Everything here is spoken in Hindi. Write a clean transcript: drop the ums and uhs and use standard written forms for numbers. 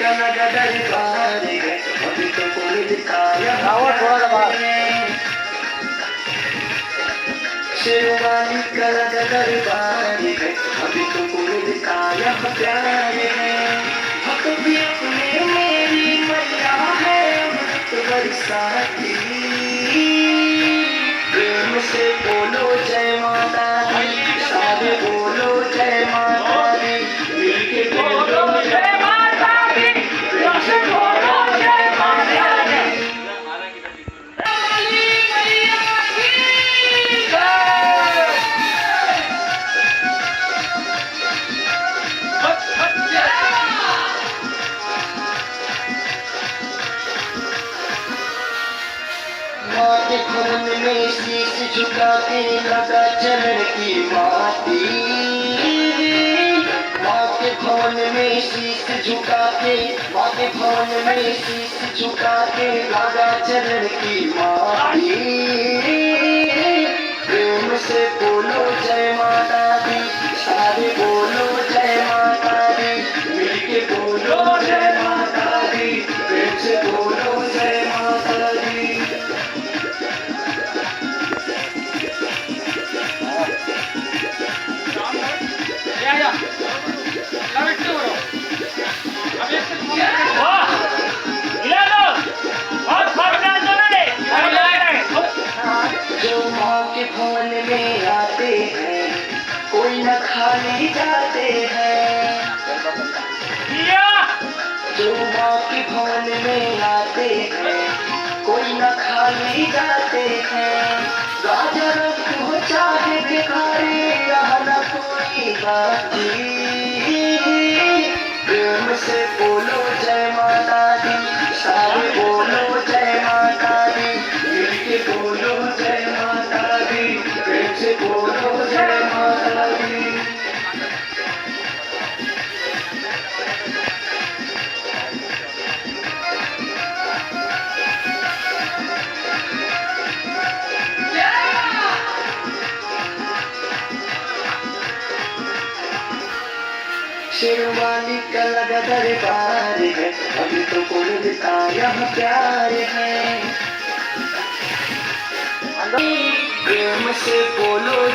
का लगा दरबार है, अभी तो कोई दिखाया शेरवानी का लगा दरबार है, अभी तो कोई दिखाया प्यार है। हक भी अपने मेरी मैया है, अमृत बरसाती। प्रेम से बोलो जय माता दी, सारे बोलो जय माता दी, मिलके बोलो जय माता दी, प्रेम से बोलो जय माता दी। काली मैया की जय। माँ के भवन में शीश झुका के लगा चरण की माटी। माँ के भवन में शीश झुका के, माँ के भवन में शीश झुका के लगा चरण की माटी। प्रेम से बोलो जय माता दी, सारे बोलो जय माता दी, मिलके बोलो जय माता दी, प्रेम से बोलो जय माता दी। जो माँ के भवन में आते हैं, कोई न खाली जाते हैं। जो माँ के भवन में आते हैं, कोई न खाली जाते हैं। राजा रंग हो चाहे भिखारी, यहाँ न कोई बाकी। प्रेम से बोलो जय माता दी, सारे बोलो जय माता दी, मिलके बोलो जय माता दी, प्रेम से बोलो जय माता दी। शेरवानी का लगा दरबार है, अभी तो कोई दिखाया प्यार है। प्रेम से बोलो